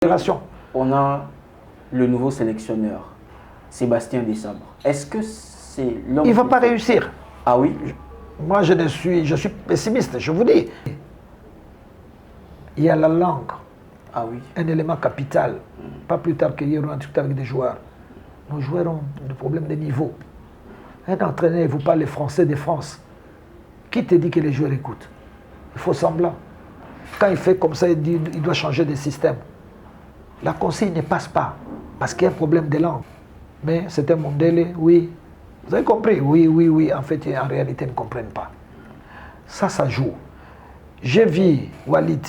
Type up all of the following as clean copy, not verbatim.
On a le nouveau sélectionneur, Sébastien Desabre. Est-ce que c'est l'homme... Il ne va pas réussir. Ah oui? Moi, je suis pessimiste, je vous dis. Il y a la langue. Ah oui. Un élément capital. Pas plus tard qu'hier, on a discuté avec des joueurs. Nos joueurs ont des problèmes de niveau. Un entraîneur vous parle français de France. Qui te dit que les joueurs écoutent? Il faut semblant. Quand il fait comme ça, il dit qu'il doit changer de système. La consigne ne passe pas parce qu'il y a un problème de langue. Mais c'est un mondele, oui. Vous avez compris? Oui, oui, oui. En fait, en réalité, ils ne comprennent pas. Ça joue. J'ai vu Walid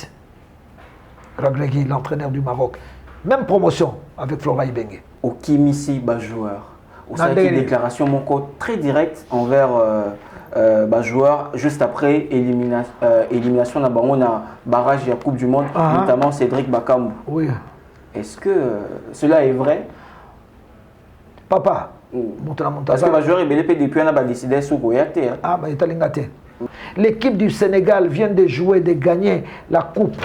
Regragui, l'entraîneur du Maroc. Même promotion avec Flora Ibenge. Au Kimisi, joueur. Au sein de déclaration, mon code très direct envers joueur juste après élimination d'un barrage de la Coupe du Monde, notamment Cédric Bakambu. Oui. Est-ce que cela est vrai? Papa, parce que le joueur est depuis un a décidé sur Goyate. Ah, mais il est. L'équipe du Sénégal vient de jouer, de gagner la Coupe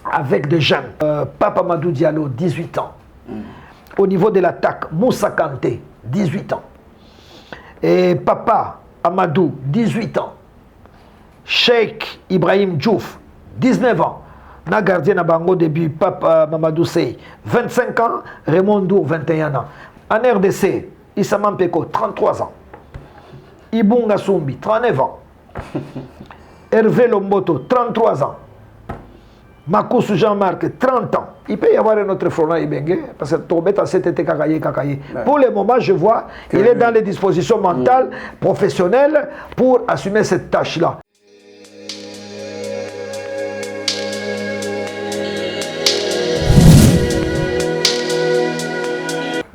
avec des jeunes. Papa Amadou Diallo, 18 ans. Au niveau de l'attaque, Moussa Kanté, 18 ans. Et Papa Amadou, 18 ans. Cheikh Ibrahim Diouf, 19 ans. Na gardien na bango début, Papa Mamadou Sey, 25 ans. Raymond Dour, 21 ans. En RDC, Issa Mampeko, 33 ans. Ibunga Sumbi, 39 ans. Hervé Lomboto, 33 ans. Makoussou Jean-Marc, 30 ans. Il peut y avoir un autre Florent Ibenge, parce que Tobet a cet été Kakaye. Pour le moment, je vois qu'il est dans les dispositions mentales, professionnelles, pour assumer cette tâche-là.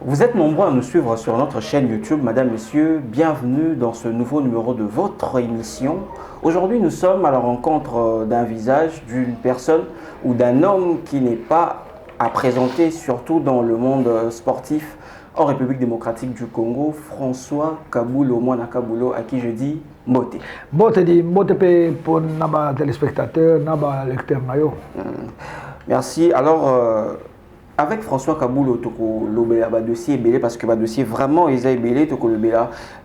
Vous êtes nombreux à nous suivre sur notre chaîne YouTube. Madame, Messieurs, bienvenue dans ce nouveau numéro de votre émission. Aujourd'hui, nous sommes à la rencontre d'un visage, d'une personne ou d'un homme qui n'est pas à présenter, surtout dans le monde sportif en République démocratique du Congo, François Kabulo, Mwana Kabulo, à qui je dis Mbote. Mbote pour nos téléspectateurs, nos lecteurs. Merci. Alors, avec François Kabulo, le dossier est belé parce que le dossier vraiment est belé,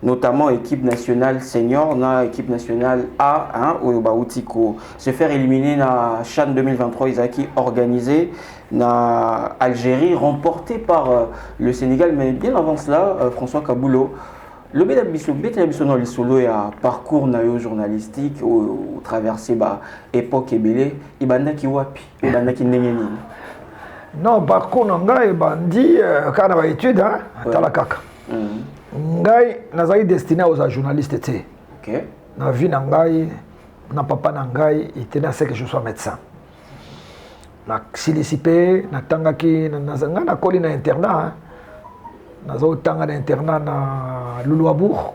notamment équipe nationale senior, équipe nationale A, se faire éliminer dans Chan 2023, Isaki organisé na Algérie, remporté par le Sénégal. Mais bien avant cela, François Kabulo, le Bédabiso dans le solo et un parcours journalistique au traversé époque et belé, Ibanda ki wapi, Ibanda ki nengeni. Non, parcours ngai bandi quand on a étude talakaka. Ngai nazali destiné aux journalistes té. OK. Na vie ngai na papa ngai il tenait à ce que je sois médecin. Na silicipé na tangaki na koli na internat. Nazo tanga na internat na Luluabour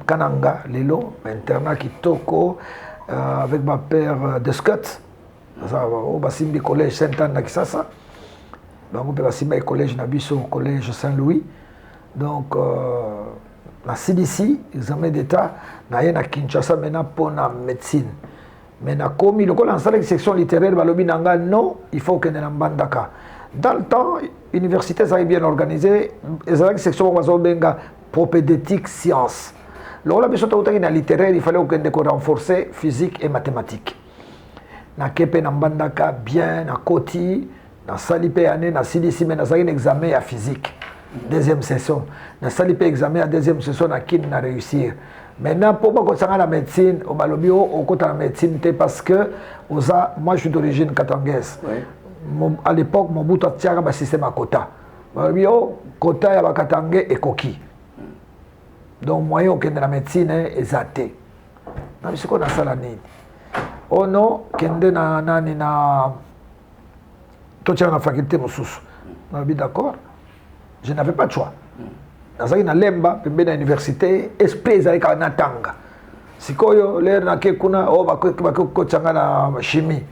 Kananga lelo internat kitoko avec ma père de Scott. Ça au basimbi collège Saint-Anne na Kisasa. Donc, on a le collège Nabiso, au collège Saint-Louis. Donc, la CDC, examen d'état, na Kinshasa maintenant pour la médecine. Mais na commis le la section littéraire, non, il faut que nous bandaka. Dans le temps, l'université est bien organisée, la section benga propédétique sciences. Lorsque la besoin littéraire, il fallait qu'on renforcer physique et mathématiques. Na kepe na bandaka bien, na koti. Na salipé année na CDC mais na un examen à physique deuxième session na salipé examen à deuxième session na kin na réussir maintenant pour pas continuer la médecine au balobio au côté la médecine parce que moi je suis d'origine katangaise. À l'époque Mobutu a tiré un système à quota balobio quota ya bakatangé et coquille donc moyen que la médecine est athée na bisiko na sala nini oh non kende na nani na toi tu as la faculté Moussous. D'accord. Je n'avais pas de choix. Dans une lemba, dans l'université, esprit avec un tanga. Si koyo l'air na kekuna o ba ko changa na chimie.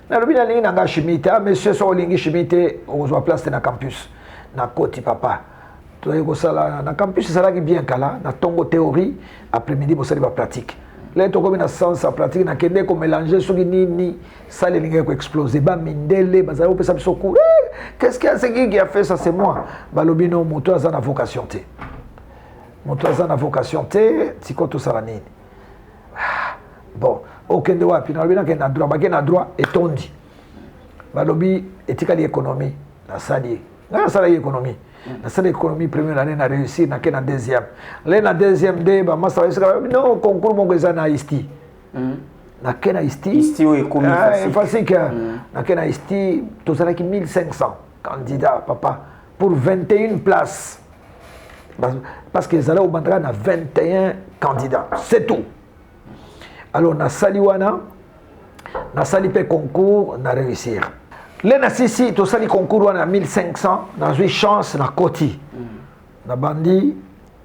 Na lobina lingi na chimie ta monsieur so lingi chimie te on soit place na campus. Na koti papa. To yeko sala na campus ça là qui bien kala na tongo théorie après-midi bo sala pratique. Là, tu as une sens à pratique, na kende ko mélanger ce qui ni ça les lignes ko exploser. Ba mindele, ba ça peut ça court. Qu'est-ce qu'il y a c'est qui a fait ça c'est moi. Ba lobino moto a na vocation té. Moto a na vocation té, tiko to ça nini. Bon, aucun de wapi na lobina ke na droit et tondi. Ba lobi etika l'économie, la sali. Na sali économie. Na sali économie première année na réussir na ke na deuxième. Là na deuxième dé ba masa non concours mon geza na isti. Na ke na isti. Isti o économie facile que na ke na isti to sala ki 1500 candidats papa pour 21 places. Parce que les allés au bandra na 21 candidats, c'est tout. Alors na sali wana na sali pe concours na réussir. Là, si tu as le concours à 1500, tu as eu chance na Koti. Na bandi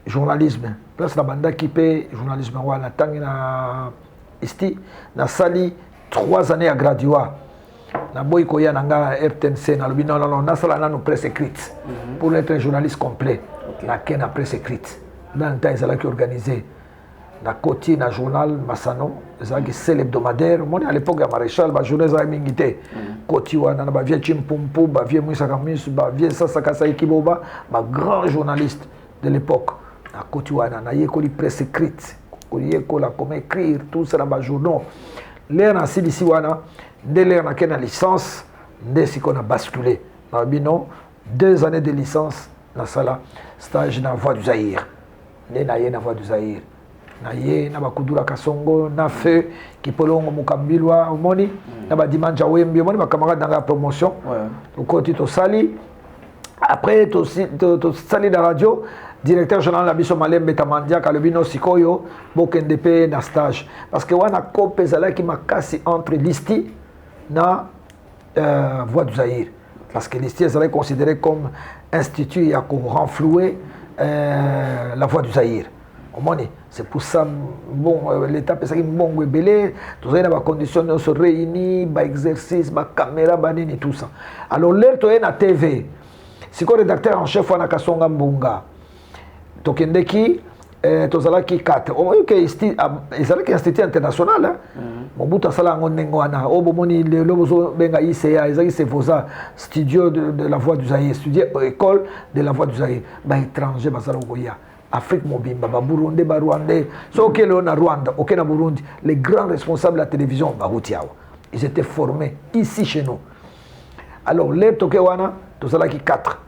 journalisme. Place la banda qui paye journalisme. Na tangi na isti. Na sali 3 années à graduat. Na boy koya nanga RTNC. Na lobi non, na sala na nous presse écrite. Pour être un journaliste complet. Na ken na presse écrite. Dans le temps, ils allaient organisé. Na Koti, na journal Massano, c'est l'hebdomadaire. Moi, à l'époque, à Maréchal, ma journée, ça a été Koti, na ba vieux Chimpumpu, ba vieux Moussa Kamis, ba vieux Sassakasa Ikiboba, ma grand journaliste de l'époque. Na Koti, na yekoli presse écrite, yekola comment écrire, tout ça dans ma journaux. L'air na Sidisi wana, dès l'air na ken licence, dès si qu'on a basculé. Na bino 2 années de licence, na sala stage na Voix du Zaïre. Né na yé na Voix du Zaïre. Na ye na bakudura kasongo na feu kipolongo mukambilwa omoni na ba dimanja wembi omoni ba camarade dans la promotion au côté to sali après to sali la radio directeur général la biso malembe tamandia ka lobino sikoyo bokende pe na stage parce que wana kopezala ki makasi entre listi na Voix du Zaïre parce que listi est considéré comme institut à renflouer la Voix du Zaïre. C'est pour ça bon l'état peut ça bon belé tous les conditions se réunir ba exercice ba caméra ba nini tout ça alors l'air to na TV si ko rédacteur en chef wana kasonga mbunga to kendeki to zala ki 4 o que ezala ki institut international mobuta sala ngonengo wana o bomoni le lobozo benga ICA ezaki se fosa studio de la Voix du Zaïre studio école de la Voix du Zaïre ba étranger ba sala goya Afrique Mobimba, Burundi, Rwandais, ceux qui sont au Rwanda, au Burundi, les grands responsables de la télévision, ils étaient formés ici chez nous. Alors, les Tokewana, tout ça là qui 4,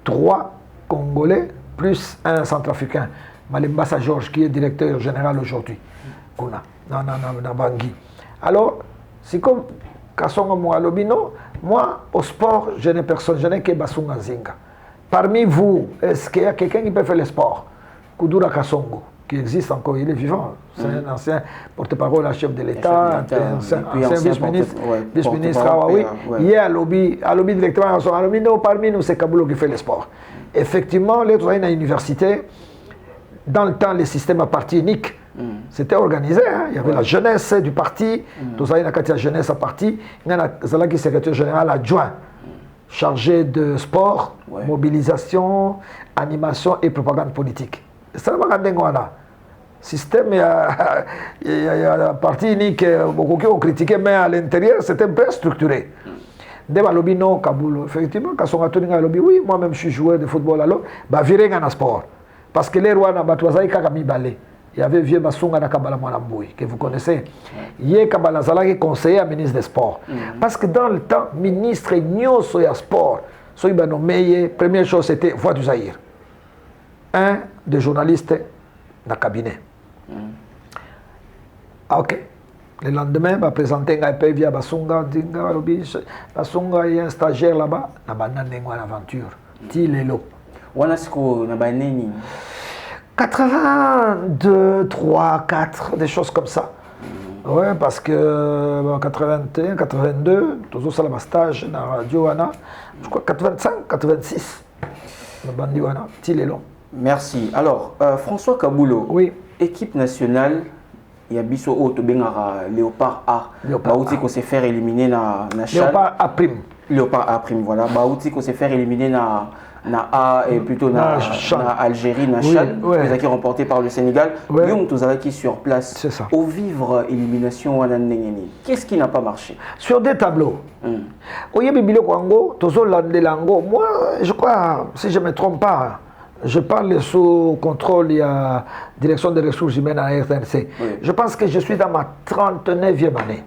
3 Congolais plus un Centrafricain, Malembassa Georges qui est directeur général aujourd'hui. Na Bangui. Alors, c'est comme Kassonga Moualobino, moi au sport, je n'ai personne, je n'ai que Basunga Zinga. Parmi vous, est-ce qu'il y a quelqu'un qui peut faire le sport? Kudura Kassongo, qui existe encore, il est vivant. C'est un ancien porte-parole à chef de l'État, ancien vice-ministre, oui. Il y a un lobby directement, un lobby, non, parmi nous, c'est Kabulo qui fait le sport. Effectivement, les autres, à l'université, dans le temps, le système à parti unique, c'était organisé. Hein? Il y avait la jeunesse du parti, tous les la jeunesse à parti, il y a le secrétaire général adjoint, chargé de sport, mobilisation, animation et propagande politique. C'est le système, il y a la partie unique, beaucoup qui ont critiqué, mais à l'intérieur, c'était bien structuré. Dès que lobby non, Kaboul, effectivement, quand on a tenu un lobby, oui, moi-même je suis joueur de football, alors, bah, viré dans sport. Parce que les rois, il y avait vieux Basunga Nakabala Mwanamboui, que vous connaissez. Il y a Kabala Zala qui est conseiller à ministre des Sports. Parce que dans le temps, ministre Nyo Soya Sport, Soya nommé, première chose c'était Voix du Zaïre. Un des journalistes dans le cabinet. Ok. Le lendemain, je présenté un peu via Basunga, Basunga, il y a un stagiaire là-bas, il y a une aventure. Tilelo. Wanasko, il y a une 82, 3, 4, des choses comme ça. Oui, parce que en 81, 82, toujours ça, le stage dans la radio, je crois 85, 86, le bandi, Tilelo. Merci. Alors, François Kaboulo, oui. Équipe nationale il y a Bisso Auto Bengara Léopard A. Baouti qu'on s'est fait éliminer na Chad. Léopard A prime. Léopard A prime, voilà. Baouti qu'on s'est fait éliminer na A et plutôt na Algérie, na Chad. Les acquis remportés par le Sénégal. Youm Touzaraki sur place. C'est ça. Au vivre élimination qu'est-ce qui n'a pas marché? Sur des tableaux. Au Yébibilo Kwango, Tozo Landelango, moi je crois, si je ne me trompe pas, je parle sous contrôle, il y a direction des ressources humaines à RTNC. Je pense que je suis dans ma 39e année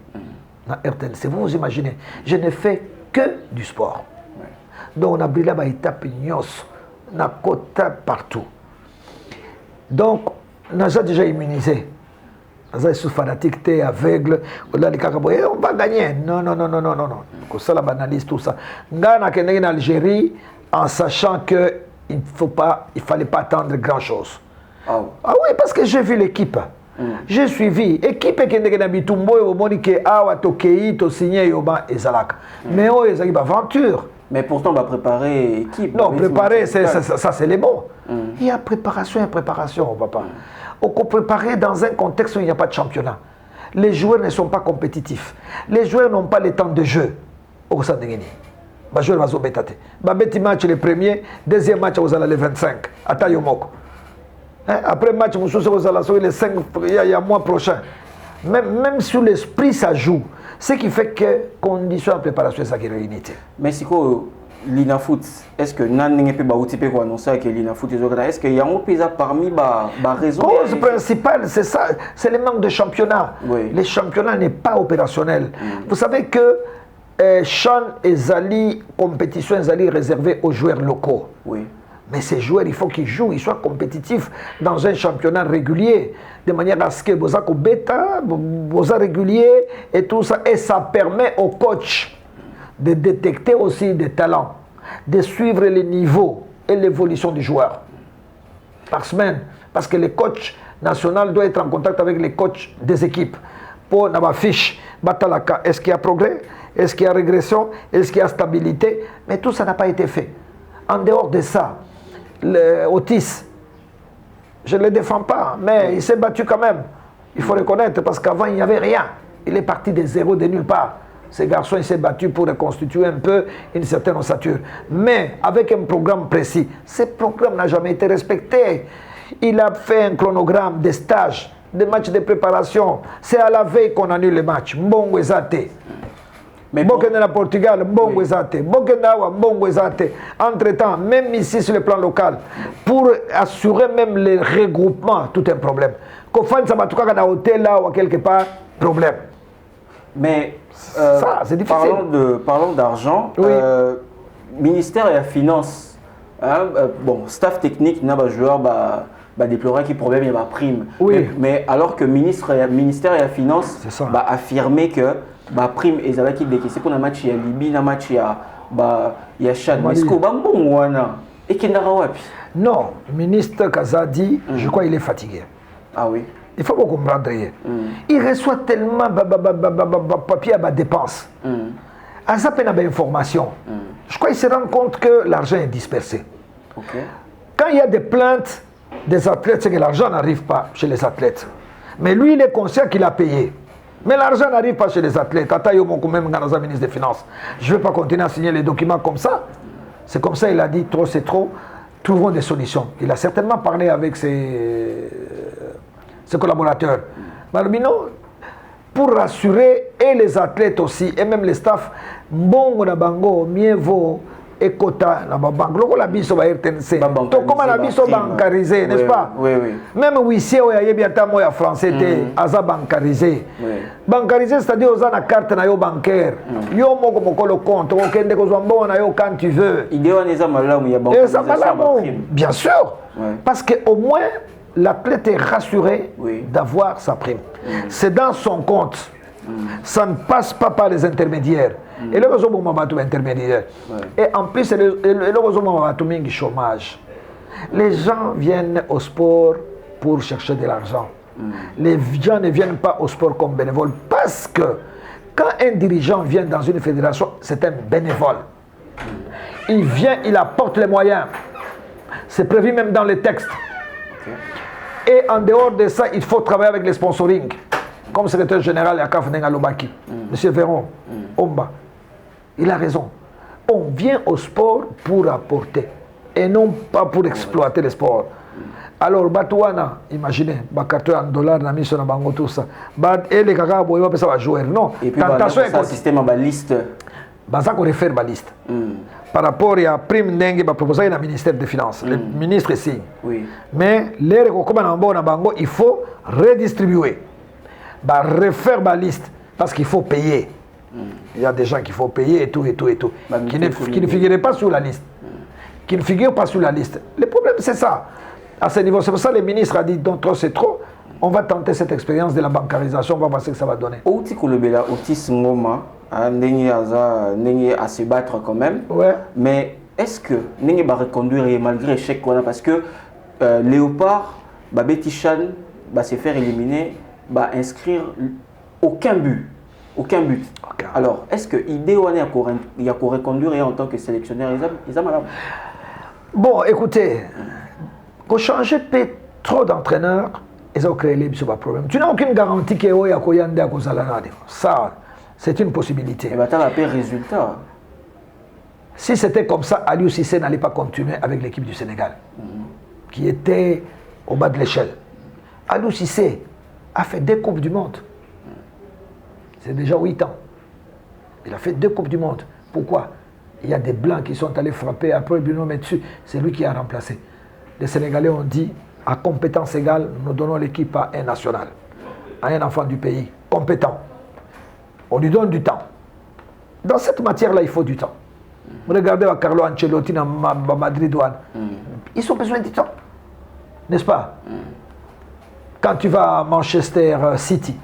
à RTNC. Vous imaginez, je ne fais que du sport. Donc on a brillé à étape Ignos, on a quota partout. Donc on a déjà immunisé. On est fanatique, aveugle, on va gagner. Non. Comme ça, la banalise, tout ça. On a gagné en Algérie en sachant que il ne fallait pas attendre grand-chose. Ah oui, parce que j'ai vu l'équipe. J'ai suivi. L'équipe qui est Bitumbo, qui est Tokei, Tosigné, Yoba et Zalak. Mais oh, ils ont une aventure. Mais pourtant, on va préparer l'équipe. Non, préparer, ça c'est les mots. Il y a préparation et préparation, papa. On peut préparer dans un contexte où il n'y a pas de championnat. Les joueurs ne sont pas compétitifs. Les joueurs n'ont pas le temps de jeu. Au sein de Guinée. Les joueurs vont bétater. Petit match le premier, deuxième match vous allez le 25 à Tayomoko. Après le match vous allez le 5 il y a mois prochain. Même sur l'esprit ça joue. Ce qui fait que conditions de préparation ça qui réunit. Mais c'est quoi l'Inafoot? Est-ce que nan pas bauti pe annoncer que l'Inafoot est-ce qu'il y a un pays parmi les raisons? La cause principale c'est ça, c'est le manque de championnat. Le championnat n'est pas opérationnel. Vous savez que Chan et Zali, compétition Zali réservée aux joueurs locaux. Oui. Mais ces joueurs, il faut qu'ils jouent, ils soient compétitifs dans un championnat régulier, de manière à ce que vous avez bêta, vous avez régulier et tout ça. Et ça permet au coach de détecter aussi des talents, de suivre les niveaux et l'évolution du joueur par semaine. Parce que le coach national doit être en contact avec les coachs des équipes pour avoir fiche. Est-ce qu'il y a progrès? Est-ce qu'il y a régression? Est-ce qu'il y a stabilité? Mais tout ça n'a pas été fait. En dehors de ça, Otis, je ne le défends pas, mais il s'est battu quand même. Il faut reconnaître, parce qu'avant, il n'y avait rien. Il est parti de zéro, de nulle part. Ce garçon, il s'est battu pour reconstituer un peu une certaine ossature. Mais avec un programme précis, ce programme n'a jamais été respecté. Il a fait un chronogramme des stages, des matchs de préparation. C'est à la veille qu'on annule les matchs. Mbongo Ezate. Mais bon, le Portugal, Mbongo Ezate. Mbongo Ezate. Entre-temps, même ici sur le plan local, pour assurer même les regroupements, tout un problème. Quand ça va tout cas dans un hôtel là ou quelque part, problème. Mais ça, c'est difficile. Parlons d'argent. Oui. Ministère et la finance, bon, staff technique, n'a pas joueur, déplorer qu'il problème, il y a prime. Oui. Mais alors que ministère et la finance affirmé que prime et ça va qui décaissé pour un match il y a Libye, un match il y a Chad. Mais est-ce qu'on va bon wana et qu'il n'a pas? Non, ministre Kazadi, je crois qu'il est fatigué. Ah oui. Il faut comprendre. Il reçoit tellement de papier à ma dépense. À ça peine d'informations. Je crois qu'il se rend compte que l'argent est dispersé. Okay. Quand il y a des plaintes des athlètes, c'est que l'argent n'arrive pas chez les athlètes. Mais lui, il est conscient qu'il a payé. Mais l'argent n'arrive pas chez les athlètes. Même dans un ministre des Finances. Je ne vais pas continuer à signer les documents comme ça. C'est comme ça, il a dit trop, c'est trop. Trouvons des solutions. Il a certainement parlé avec ses collaborateurs. Malbino, pour rassurer et les athlètes aussi, et même les staffs, bon, bango, mieux vaut écota na banque. Loko la biso ba RTNC. To comment la biso bancarisé, n'est-ce pas? Oui, oui. Même huissier o ya yebiata mo ya français té aza bancarisé. Bancarisé c'est-à-dire aux na carte na yo bancaire. Yo moko mokolo compte, o kende ko zombo na yo quand tu veux. Idéo neza malamu ya bancarisation. Bien sûr. Parce que au moins l'athlète est rassuré d'avoir sa prime. C'est dans son compte. Ça ne passe pas par les intermédiaires. Et le réseau intermédiaire. Et en plus, le réseau chômage. Les gens viennent au sport pour chercher de l'argent. Les gens ne viennent pas au sport comme bénévole parce que quand un dirigeant vient dans une fédération, c'est un bénévole. Il vient, il apporte les moyens. C'est prévu même dans les textes. Et en dehors de ça, il faut travailler avec les sponsoring. comme secrétaire général à CAF Nengalobaki, M. Véron, Omba, il a raison. On vient au sport pour apporter et non pas pour exploiter le sport. Alors, Batouana, imaginez, carton en dollars, na mission na bango tout ça. Et les caca, il va ça va jouer. Non. Et puis, le système à liste. Ça qu'on réfère à la liste. Par rapport à prime dengue, proposé dans le ministère des Finances. Le ministre signe. Oui. Mais les bango, il faut redistribuer. Refaire la liste. Parce qu'il faut payer. Il y a des gens qu'il faut payer et tout. Qui ne figuraient pas sur la liste. Qui ne figurent pas sur la liste. Le problème, c'est ça. À ce niveau, c'est pour ça que le ministre a dit donc trop c'est trop. On va tenter cette expérience de la bancarisation, on va voir ce que ça va donner. Outi Kolobela, Otis Ngoma, Nengi à se battre quand même. Ouais. Mais est-ce que Nengi va reconduire malgré l'échec qu'on a parce que Léopard, Betty Chan va se faire éliminer, va inscrire aucun but. Aucun but. Okay. Alors, est-ce que l'idée il y a qu'à reconduire en tant que sélectionneur, ils ont malade? Bon, écoutez, quand changer trop d'entraîneurs, ils ont créé les problèmes. Tu n'as aucune garantie qu'il y a ça, c'est une possibilité. Et maintenant, tu as résultat. Si c'était comme ça, Aliou Cissé n'allait pas continuer avec l'équipe du Sénégal, qui était au bas de l'échelle. Aliou Cissé a fait 2 Coupes du Monde. C'est déjà 8 ans. Il a fait 2 Coupes du Monde. Pourquoi? Il y a des Blancs qui sont allés frapper. Après, Bruno Metsu, c'est lui qui a remplacé. Les Sénégalais ont dit, à compétence égale, nous donnons l'équipe à un national, à un enfant du pays, compétent. On lui donne du temps. Dans cette matière-là, il faut du temps. Regardez Carlo Ancelotti à Madrid. Ils ont besoin du temps. N'est-ce pas? Quand tu vas à Manchester City,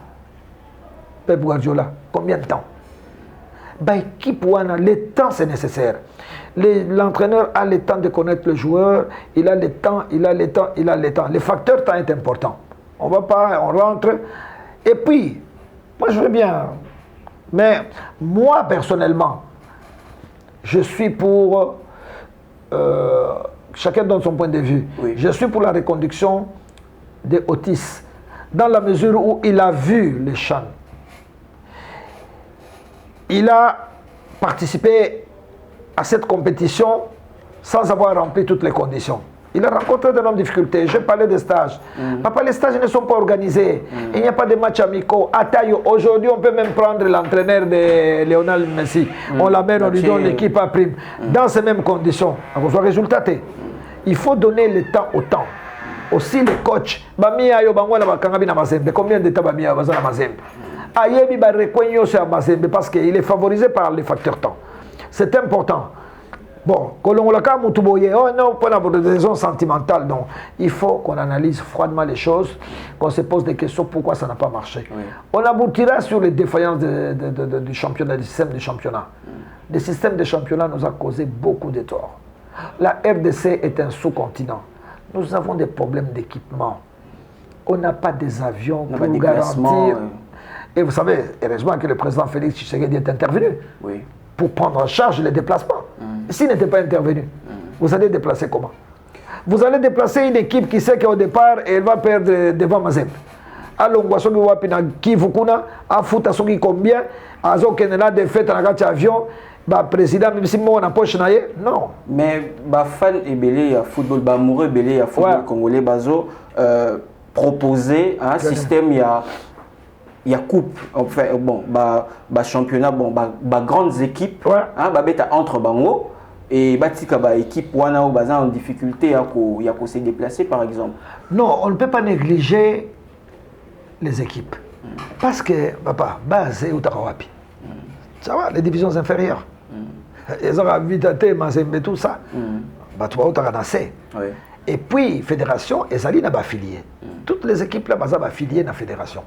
Pep Guardiola, combien de temps? Équipe, le temps c'est nécessaire. L'entraîneur a le temps de connaître le joueur, il a le temps. Le facteur temps est important. On va pas, on rentre. Et puis, moi je veux bien, mais moi personnellement, je suis pour, chacun donne son point de vue, oui. Je suis pour la reconduction de Otis, dans la mesure où il a vu les champs. Il a participé à cette compétition sans avoir rempli toutes les conditions. Il a rencontré d'énormes difficultés. Je parlais des stages. Papa, les stages ne sont pas organisés. Il n'y a pas de matchs amicaux. À Taïo, aujourd'hui, on peut même prendre l'entraîneur de Lionel Messi. On l'amène, on lui donne l'équipe à prime. Dans ces mêmes conditions. Alors, le résultat, il faut donner le temps au temps. Aussi, les coachs. Combien de temps Bamia Bazana Mazembe? Parce qu'il est favorisé par les facteurs temps. C'est important. Bon, oh non, pas pour des raisons sentimentales. Donc, il faut qu'on analyse froidement les choses, qu'on se pose des questions pourquoi ça n'a pas marché. Oui. On aboutira sur les défaillances du championnat, du système de championnat. Le système de championnat nous a causé beaucoup de torts. La RDC est un sous-continent. Nous avons des problèmes d'équipement. On n'a pas des avions pour garantir. Et vous savez, heureusement que le président Félix Tshisekedi est intervenu pour prendre en charge les déplacements. S'il n'était pas intervenu, vous allez déplacer comment? Vous allez déplacer une équipe qui sait qu'au départ, elle va perdre devant Mazembe. Alors, combien? Avion. Président, même si moi on a poche non. Mais fan et belé à football, amoureux belé à football congolais, proposer un système il y a coupe, enfin bon, championnat, bon, grandes équipes, entre bango et batika équipe wana ou en difficulté à se déplacer par exemple. Non, on ne peut pas négliger les équipes parce que papa base ou tarawapi. Ça va, les divisions inférieures. Ils ont invité Mazembe tout ça. Et puis fédération, ils ont affilié. Toutes les équipes là sont affiliées dans la fédération.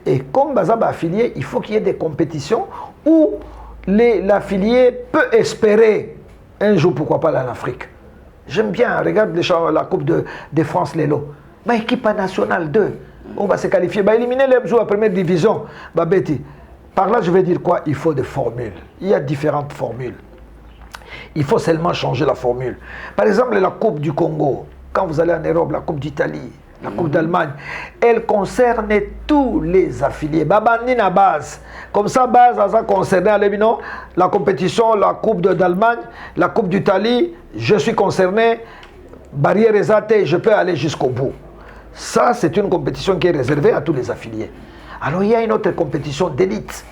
Et comme Bazaba affilié, il faut qu'il y ait des compétitions où l'affilié peut espérer un jour, pourquoi pas, là en Afrique. J'aime bien, regarde la Coupe de France Lélo. Équipe nationale 2, on va se qualifier, éliminer les joueurs à première division. Par là, je vais dire quoi? Il faut des formules. Il y a différentes formules. Il faut seulement changer la formule. Par exemple, la Coupe du Congo, quand vous allez en Europe, la Coupe d'Italie, La Coupe d'Allemagne, elle concernait tous les affiliés. Babani na base. Comme ça, base, ça concernait la compétition, la Coupe d'Allemagne, la Coupe d'Italie. Je suis concerné. Barrière exatée, je peux aller jusqu'au bout. Ça, c'est une compétition qui est réservée à tous les affiliés. Alors, il y a une autre compétition d'élite.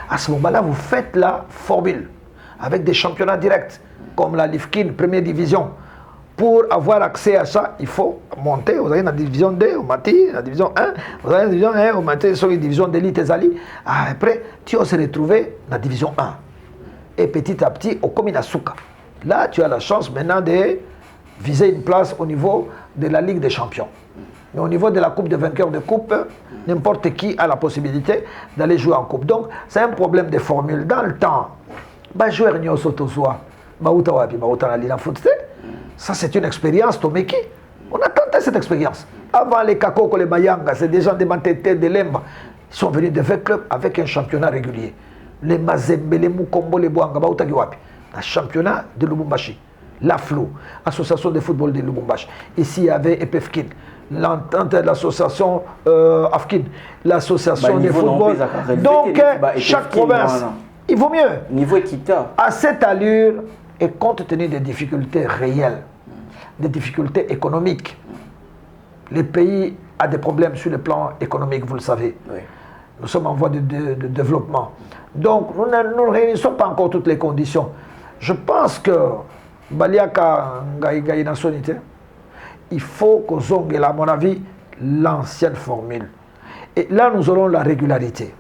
À ce moment-là, vous faites la formule avec des championnats directs, comme la Lifkin, première division. Pour avoir accès à ça, il faut monter. Vous avez la division 2, au Mati, la division 1. Vous avez la division 1, au Mati, sur la division d'élite et Zali. Après, tu vas se retrouver dans la division 1. Et petit à petit, au Kominasuka. Là, tu as la chance maintenant de viser une place au niveau de la Ligue des Champions. Mais au niveau de la Coupe de vainqueurs de Coupe, n'importe qui a la possibilité d'aller jouer en Coupe. Donc, c'est un problème de formule. Dans le temps, joueur n'y a pas ça, c'est une expérience, Tomeki. On a tenté cette expérience. Avant les Kakoko, les Mayanga, c'est des gens de Mantete, de Lemba. Ils sont venus de 20 clubs avec un championnat régulier. Les Mazembe, les Mukombo, les Boanga, un championnat de Lubumbashi. L'AFLO, Association de football de Lubumbashi. Ici, il y avait EPFKIN, l'entente de l'association AFKIN, l'association de football. Donc, chaque province, il vaut mieux. Niveau équitable. À cette allure, et compte tenu des difficultés réelles, des difficultés économiques, le pays a des problèmes sur le plan économique, vous le savez. Oui. Nous sommes en voie de développement. Donc, nous ne réunissons pas encore toutes les conditions. Je pense que il faut qu'on zongue, à mon avis, l'ancienne formule. Et là, nous aurons la régularité.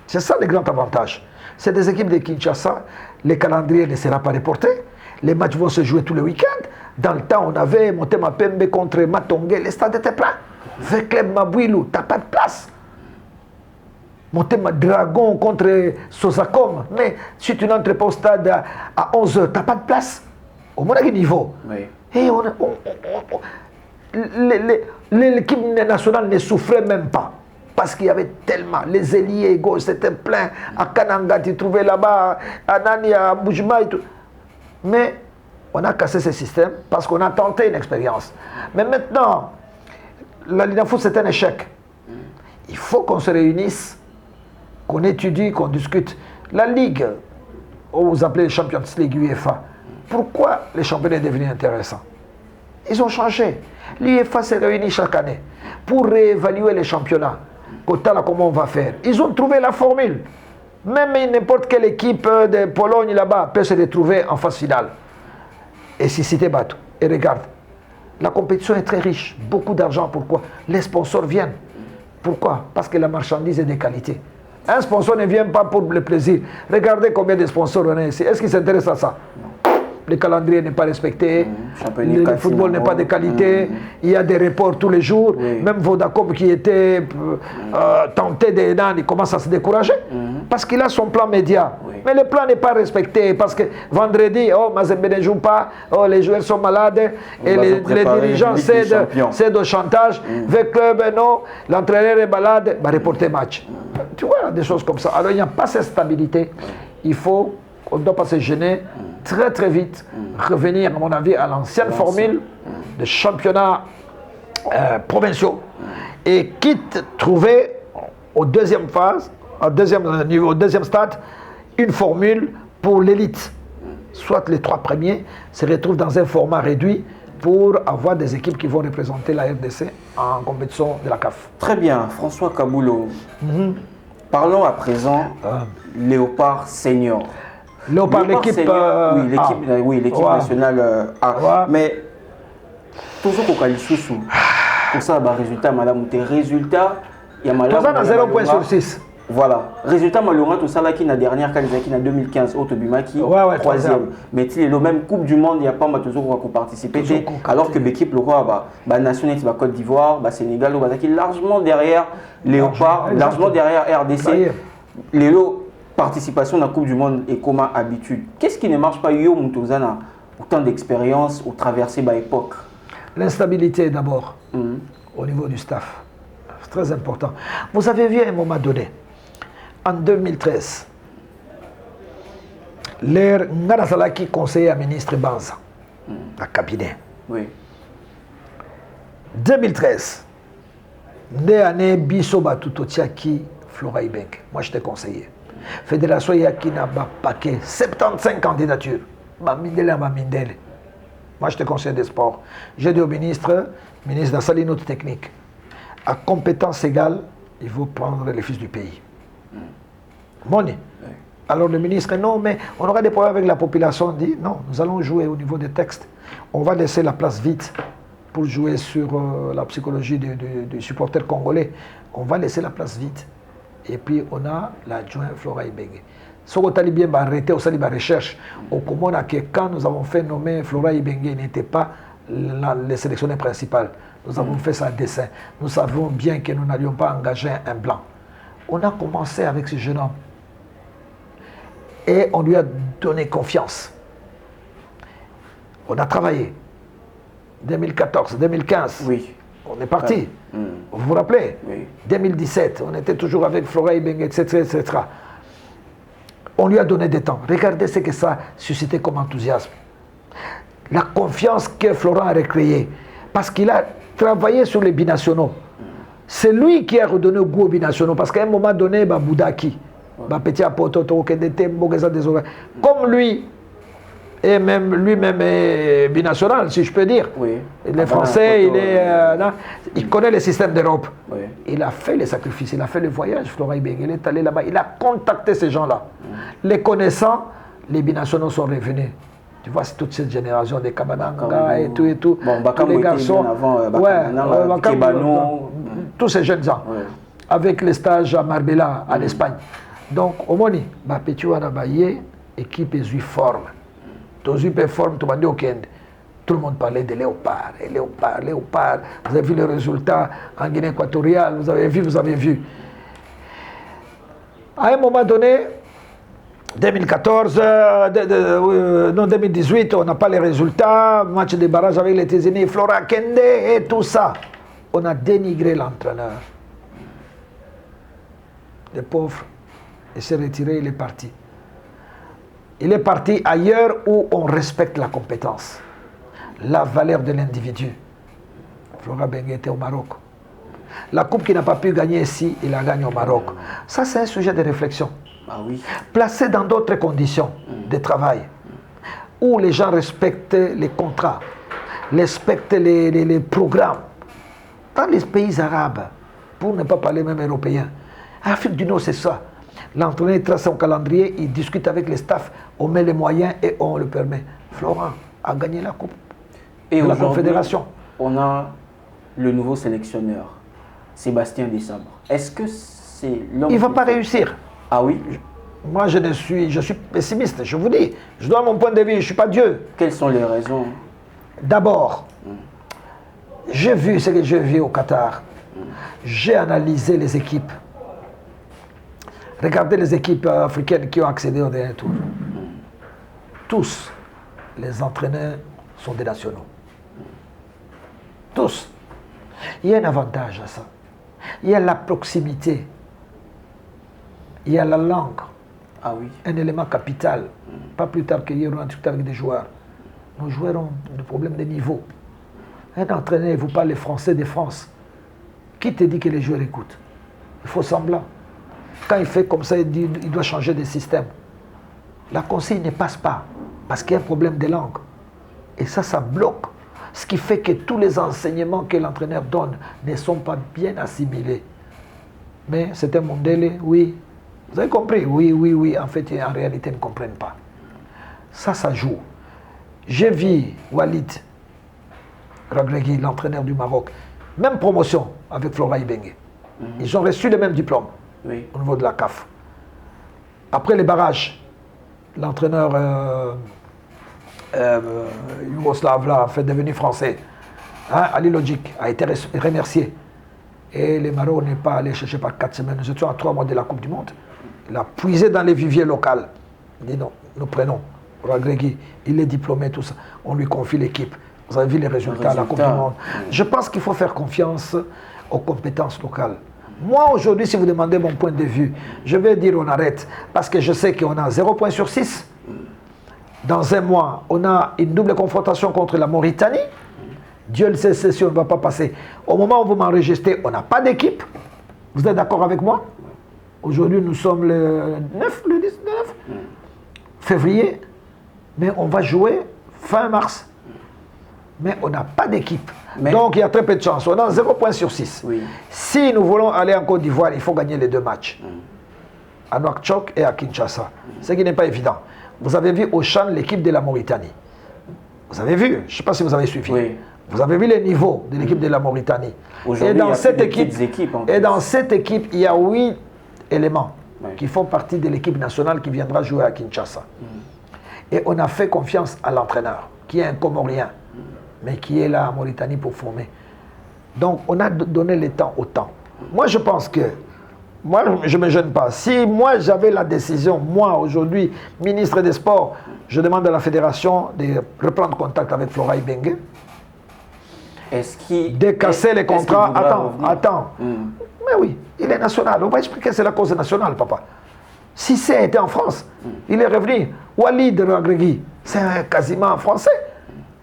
C'est ça le grand avantage. C'est des équipes de Kinshasa, les calendriers ne seront pas reportés, les matchs vont se jouer tous les week-ends. Dans le temps, on avait Motema Pembe contre Matongue, les stades étaient pleins. Vecleb Mabouilou, tu n'as pas de place. Motema Dragon contre Sosakom, mais si tu n'entres pas au stade à 11h, tu n'as pas de place. Au moins, à quel niveau? Oui. Et l'équipe nationale ne souffrait même pas. Parce qu'il y avait tellement, les ailiers gauche c'était plein, à Kananga, tu trouvais là-bas, à Nani, à Boujma et tout. Mais on a cassé ce système parce qu'on a tenté une expérience. Mais maintenant, la Ligue Foot c'est un échec. Il faut qu'on se réunisse, qu'on étudie, qu'on discute. La Ligue, vous appelez Champions League UEFA, pourquoi les championnats sont devenus intéressants? Ils ont changé. L'UEFA s'est réunie chaque année pour réévaluer les championnats. Comment on va faire? Ils ont trouvé la formule. Même n'importe quelle équipe de Pologne là-bas peut se retrouver en phase finale. Et si c'était bateau. Et regarde, la compétition est très riche. Beaucoup d'argent. Pourquoi? Les sponsors viennent. Pourquoi? Parce que la marchandise est de qualité. Un sponsor ne vient pas pour le plaisir. Regardez combien de sponsors on a ici. Est-ce qu'ils s'intéressent à ça? Le calendrier n'est pas respecté, le football n'est pas de qualité, il y a des reports tous les jours. Oui. Même Vodacom qui était tenté il commence à se décourager parce qu'il a son plan média. Oui. Mais le plan n'est pas respecté parce que vendredi, Mazembe ne joue pas, les joueurs sont malades et les dirigeants cèdent au chantage. Le club, non, l'entraîneur est malade, reporter match. Tu vois, des choses comme ça. Alors il n'y a pas cette stabilité. Il faut, on ne doit pas se gêner. Très très vite, revenir à mon avis à l'ancienne formule de championnats provinciaux et quitte trouver au deuxième phase, au deuxième niveau, au deuxième stade, une formule pour l'élite. Soit les 3 premiers se retrouvent dans un format réduit pour avoir des équipes qui vont représenter la RDC en compétition de la CAF. Très bien, François Kaboulou. Parlons à présent Léopard Senior. L'équipe oui, l'équipe nationale A. Ouais. Mais toujours pour Kalissousou, pour ça, résultat, madame, tes résultats, il y a madame. Tout ça, 0 point sur 6. Voilà. Résultat, malheureusement, tout ça, là, qui est la dernière, qui est en 2015, Otobimaki, 3e. Mais il y a le même Coupe du Monde, il n'y a pas toujours pour participer. Alors que l'équipe, le roi, nationale, Côte d'Ivoire, Sénégal, qui est largement derrière Léopard, largement derrière RDC. Léo. Participation dans la Coupe du Monde et comme habitude. Qu'est-ce qui ne marche pas, Yo Moutozana, autant d'expérience au traversé par époque? L'instabilité d'abord, au niveau du staff. C'est très important. Vous avez vu à un moment donné, en 2013, l'air Ngarazalaki conseiller à ministre Banza, à cabinet. Oui. 2013. Dès l'année Bisoba Tutotiaki, Flora Ibenke. Moi, je t'ai conseillé. Fédération Yaki n'a pas paquet. 75 candidatures. Moi, je te conseille des sports. J'ai dit au ministre d'installer une autre technique. À compétence égale, il faut prendre les fils du pays. Money. Alors le ministre, non, mais on aura des problèmes avec la population. On dit, non, nous allons jouer au niveau des textes. On va laisser la place vite pour jouer sur la psychologie du supporter congolais. On va laisser la place vite. Et puis on a l'adjoint Flora Ibenke. Ce qu'on a bien arrêté, on a la recherche. Au Comona, que quand nous avons fait nommer Flora Ibenke, il n'était pas le sélectionneur principal. Nous avons fait ça à dessein. Nous savions bien que nous n'allions pas engager un blanc. On a commencé avec ce jeune homme. Et on lui a donné confiance. On a travaillé. 2014, 2015. Oui. On est parti. Vous vous rappelez? Oui. 2017, on était toujours avec Flora Ibenke, etc., etc. On lui a donné des temps. Regardez ce que ça a suscité comme enthousiasme. La confiance que Florent a recréée. Parce qu'il a travaillé sur les binationaux. C'est lui qui a redonné goût aux binationaux. Parce qu'à un moment donné, Boudaki, petit comme lui, et même lui-même est binational, si je peux dire. Oui. Il est français, il connaît le système d'Europe. Oui. Il a fait les sacrifices, il a fait le voyage, Florent Ibenke, il est allé là-bas, il a contacté ces gens-là. Les connaissant, les binationaux sont revenus. Tu vois, c'est toute cette génération des Kabananga et tout. Bon, tous les garçons. Kebano. Tous ces jeunes gens. Ouais. Avec les stages à Marbella, en Espagne. Donc, au Moni, Petit Wanabaye, équipe est forme. Tous les formes, tout le monde parlait de léopard. Et léopard. Vous avez vu les résultats en Guinée équatoriale, vous avez vu. À un moment donné, 2014, 2018, on n'a pas les résultats, match de barrage avec les États-Unis, Flora Kende et tout ça. On a dénigré l'entraîneur. Le pauvre, il s'est retiré, il est parti. Il est parti ailleurs où on respecte la compétence, la valeur de l'individu. Flora Ibenke était au Maroc. La coupe qu'il n'a pas pu gagner ici, il a gagné au Maroc. Ça, c'est un sujet de réflexion. Ah oui. Placé dans d'autres conditions de travail, où les gens respectent les contrats, respectent les programmes. Dans les pays arabes, pour ne pas parler même européen, Afrique du Nord, c'est ça. L'entraîneur trace son calendrier, il discute avec les staffs, on met les moyens et on le permet. Florent a gagné la coupe Et de la Confédération. On a le nouveau sélectionneur, Sébastien Desabre. Est-ce que c'est l'homme... Il ne va pas réussir. Ah oui? Moi, je suis pessimiste, je vous dis. Je donne mon point de vue, je ne suis pas Dieu. Quelles sont les raisons? D'abord, j'ai vu ce que j'ai vu au Qatar. J'ai analysé les équipes. Regardez les équipes africaines qui ont accédé au dernier tour. Tous les entraîneurs sont des nationaux. Tous. Il y a un avantage à ça. Il y a la proximité. Il y a la langue. Ah oui. Un élément capital. Pas plus tard qu'hier, on a discuté avec des joueurs. Nos joueurs ont des problèmes de niveau. Un entraîneur vous parle français de France. Qui te dit que les joueurs écoutent? Il faut semblant. Quand il fait comme ça, il dit qu'il doit changer de système. La consigne ne passe pas parce qu'il y a un problème de langue. Et ça bloque. Ce qui fait que tous les enseignements que l'entraîneur donne ne sont pas bien assimilés. Mais c'est un modèle, oui. Vous avez compris? Oui. En fait, en réalité, ils ne comprennent pas. Ça joue. J'ai vu Walid Regragui, l'entraîneur du Maroc, même promotion avec Flora Ibenke. Ils ont reçu le même diplôme au niveau de la CAF. Après les barrages, l'entraîneur yougoslave là, fait devenu français, Ali Logic, a été remercié. Et le Maroc n'est pas allé chercher par 4 semaines. Nous étions à 3 mois de la Coupe du Monde. Il a puisé dans les viviers locaux. Il dit non, nous prenons Regragui, il est diplômé, tout ça. On lui confie l'équipe. Vous avez vu les résultats à la Coupe du Monde. Je pense qu'il faut faire confiance aux compétences locales. Moi, aujourd'hui, si vous demandez mon point de vue, je vais dire on arrête. Parce que je sais qu'on a 0 point sur 6. Dans un mois, on a une double confrontation contre la Mauritanie. Dieu le sait, si on ne va pas passer. Au moment où vous m'enregistrez, on n'a pas d'équipe. Vous êtes d'accord avec moi? Aujourd'hui, nous sommes le 9, le 19 février, mais on va jouer fin mars. Mais on n'a pas d'équipe. Donc il y a très peu de chance. On a 0 point sur 6. Oui. Si nous voulons aller en Côte d'Ivoire, il faut gagner les 2 matchs. À Nouakchott et à Kinshasa. Ce qui n'est pas évident. Vous avez vu au Chan l'équipe de la Mauritanie. Vous avez vu, je ne sais pas si vous avez suivi. Oui. Vous avez vu les niveaux de l'équipe de la Mauritanie. Et dans cette équipe, il y a 8 éléments qui font partie de l'équipe nationale qui viendra jouer à Kinshasa. Et on a fait confiance à l'entraîneur, qui est un Comorien, mais qui est là en Mauritanie pour former. Donc on a donné le temps au temps. Moi je pense que, moi je ne me gêne pas. Si moi j'avais la décision, moi aujourd'hui, ministre des Sports, je demande à la fédération de reprendre contact avec Flora Ibenge. De casser les contrats. Attends. Mais oui, il est national. On va expliquer que c'est la cause nationale, papa. Si c'est était en France, il est revenu. Walid Regragui, c'est quasiment français.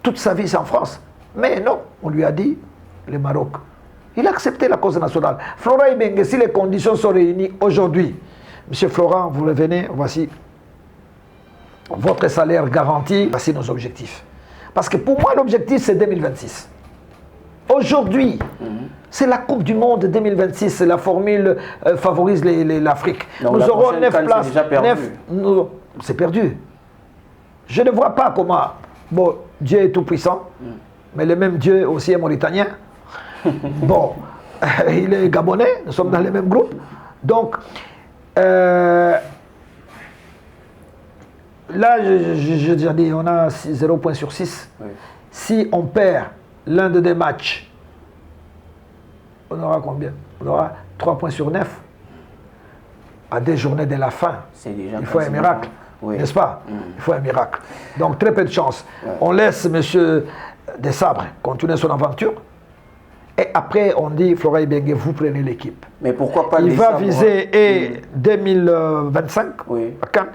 Toute sa vie, c'est en France. Mais non, on lui a dit, le Maroc. Il a accepté la cause nationale. Flora Ibenge, si les conditions sont réunies aujourd'hui, Monsieur Florent, vous revenez, voici votre salaire garanti, voici nos objectifs. Parce que pour moi, l'objectif, c'est 2026. Aujourd'hui, c'est la Coupe du Monde 2026, la formule favorise l'Afrique. Nous aurons 9 places. C'est perdu. Je ne vois pas comment. Bon, Dieu est tout puissant, mais le même Dieu aussi est mauritanien. Bon, il est gabonais, nous sommes dans les mêmes groupes. Donc, là, j'ai déjà dit, on a 0 point sur 6. Oui. Si on perd l'un de des matchs, on aura combien? On aura 3 points sur 9 à des journées de la fin. Il faut un miracle, n'est-ce pas? Il faut un miracle. Donc très peu de chance. On laisse M. Desabre continuer son aventure. Et après, on dit, Flora Ibenge, vous prenez l'équipe. Mais pourquoi pas? Il va viser 2025 à Cannes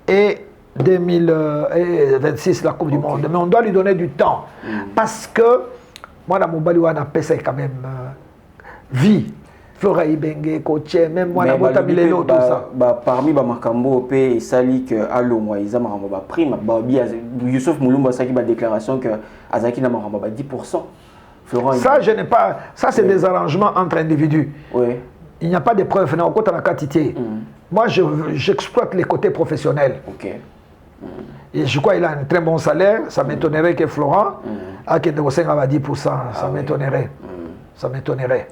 et 2026 la Coupe du Monde. Mais on doit lui donner du temps. Parce que, moi, dans mon Baliwana, c'est quand même vie. Flora Ibenge, coach, même moi, dans mon Bilelo, tout ça. Parmi les Makambo, et Sali, que Allo, moi, ils ont prime. Youssouf Mouloumba, ça qui a déclaration que Azaki n'a pas 10%. Florent, ça, je n'ai pas. Ça, c'est des arrangements entre individus. Oui. Il n'y a pas de preuves. Moi, j'exploite les côtés professionnels. Ok. Et je crois qu'il a un très bon salaire. Ça m'étonnerait que Florent a 10%. Ça m'étonnerait. Ça m'étonnerait.